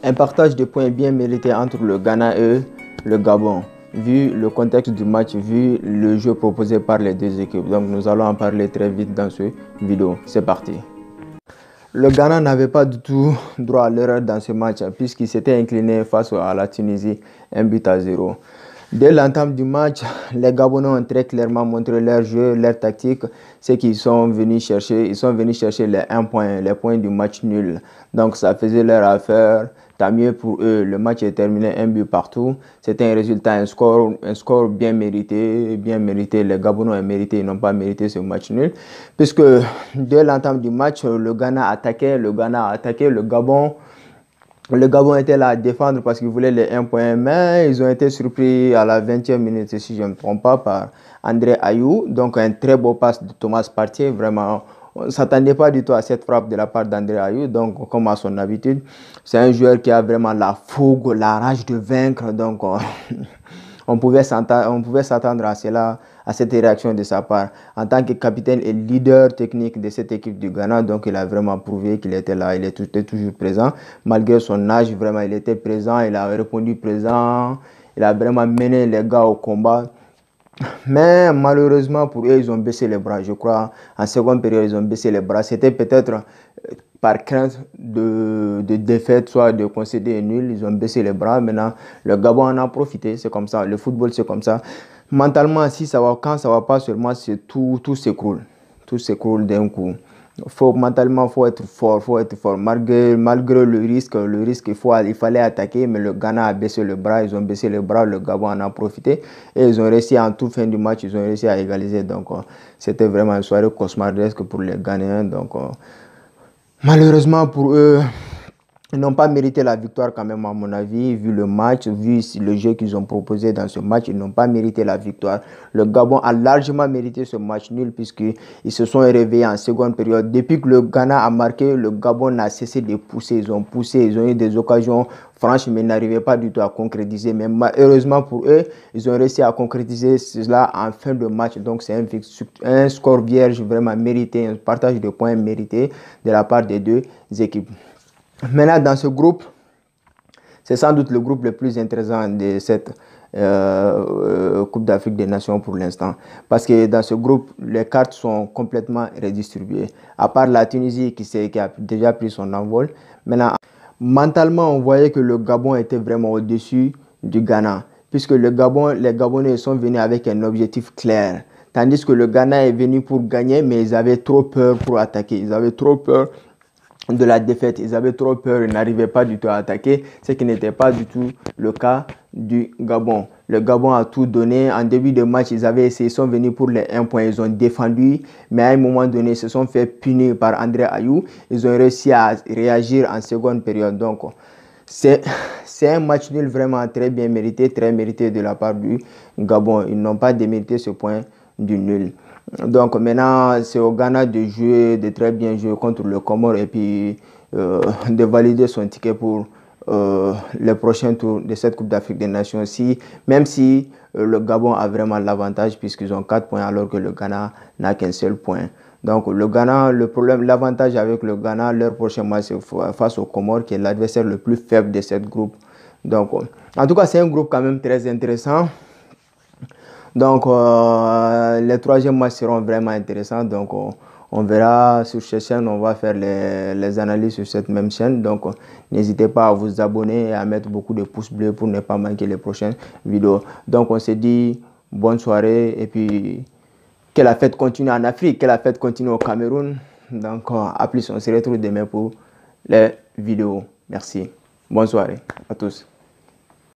Un partage de points bien mérité entre le Ghana et le Gabon, vu le contexte du match, vu le jeu proposé par les deux équipes. Donc nous allons en parler très vite dans cette vidéo. C'est parti. Le Ghana n'avait pas du tout droit à l'erreur dans ce match puisqu'il s'était incliné face à la Tunisie 1-0. Dès l'entame du match, les Gabonais ont très clairement montré leur jeu, leur tactique, ce qu'ils sont venus chercher. Ils sont venus chercher les 1 point, les points du match nul. Donc ça faisait leur affaire. Tant mieux pour eux. Le match est terminé 1 but partout. C'était un résultat, un score bien mérité. Bien mérité. Les Gabonais ont mérité, ils n'ont pas mérité ce match nul. Puisque dès l'entame du match, le Ghana attaquait, le Gabon était là à défendre parce qu'ils voulaient les 1 point, mais ils ont été surpris à la 20e minute, si je ne me trompe pas, par André Ayew. Donc un très beau passe de Thomas Partey, vraiment. On ne s'attendait pas du tout à cette frappe de la part d'André Ayew. Donc comme à son habitude, c'est un joueur qui a vraiment la fougue, la rage de vaincre. Donc on pouvait s'attendre à cela, à cette réaction de sa part. En tant que capitaine et leader technique de cette équipe du Ghana, donc il a vraiment prouvé qu'il était là, il était toujours présent. Malgré son âge, vraiment, il était présent, il a répondu présent, il a vraiment mené les gars au combat. Mais malheureusement pour eux, ils ont baissé les bras. Je crois en seconde période, ils ont baissé les bras. C'était peut-être par crainte de défaite, soit de concéder un nul. Ils ont baissé les bras. Maintenant, le Gabon en a profité. C'est comme ça. Le football, c'est comme ça. Mentalement, quand ça va pas seulement, tout s'écroule. Tout s'écroule d'un coup. Mentalement, faut être fort, malgré le risque, il fallait attaquer, mais le Ghana a baissé le bras, ils ont baissé le bras, le Gabon en a profité et ils ont réussi en toute fin du match, ils ont réussi à égaliser. Donc c'était vraiment une soirée cauchemardesque pour les Ghanéens. Donc malheureusement pour eux, ils n'ont pas mérité la victoire quand même à mon avis, vu le match, vu le jeu qu'ils ont proposé dans ce match, ils n'ont pas mérité la victoire. Le Gabon a largement mérité ce match nul puisqu'ils se sont réveillés en seconde période. Depuis que le Ghana a marqué, le Gabon n'a cessé de pousser, ils ont eu des occasions franches mais n'arrivaient pas du tout à concrétiser. Mais heureusement pour eux, ils ont réussi à concrétiser cela en fin de match. Donc c'est un score vierge vraiment mérité, un partage de points mérité de la part des deux équipes. Maintenant, dans ce groupe, c'est sans doute le groupe le plus intéressant de cette Coupe d'Afrique des Nations pour l'instant. Parce que dans ce groupe, les cartes sont complètement redistribuées. À part la Tunisie qui a déjà pris son envol. Maintenant, mentalement, on voyait que le Gabon était vraiment au-dessus du Ghana. Puisque les Gabonais sont venus avec un objectif clair. Tandis que le Ghana est venu pour gagner, mais ils avaient trop peur pour attaquer. Ils avaient trop peur de la défaite, ils avaient trop peur, ils n'arrivaient pas du tout à attaquer, ce qui n'était pas du tout le cas du Gabon. Le Gabon a tout donné. En début de match, ils avaient essayé, ils sont venus pour les 1 point, ils ont défendu, mais à un moment donné, ils se sont fait punir par André Ayew. Ils ont réussi à réagir en seconde période. Donc, c'est un match nul vraiment très mérité de la part du Gabon. Ils n'ont pas démérité ce point du nul. Donc maintenant, c'est au Ghana de jouer, de très bien jouer contre le Comore et puis de valider son ticket pour les prochains tours de cette Coupe d'Afrique des Nations. Même si le Gabon a vraiment l'avantage puisqu'ils ont 4 points alors que le Ghana n'a qu'un seul point. Donc le Ghana, l'avantage avec le Ghana, leur prochain match c'est face au Comore qui est l'adversaire le plus faible de cette groupe. Donc en tout cas, c'est un groupe quand même très intéressant. Donc, les troisièmes matchs seront vraiment intéressants. Donc, on verra sur cette chaîne, on va faire les analyses sur cette même chaîne. Donc, n'hésitez pas à vous abonner et à mettre beaucoup de pouces bleus pour ne pas manquer les prochaines vidéos. Donc, on se dit bonne soirée et puis que la fête continue en Afrique, que la fête continue au Cameroun. Donc, à plus, on se retrouve demain pour les vidéos. Merci. Bonne soirée à tous.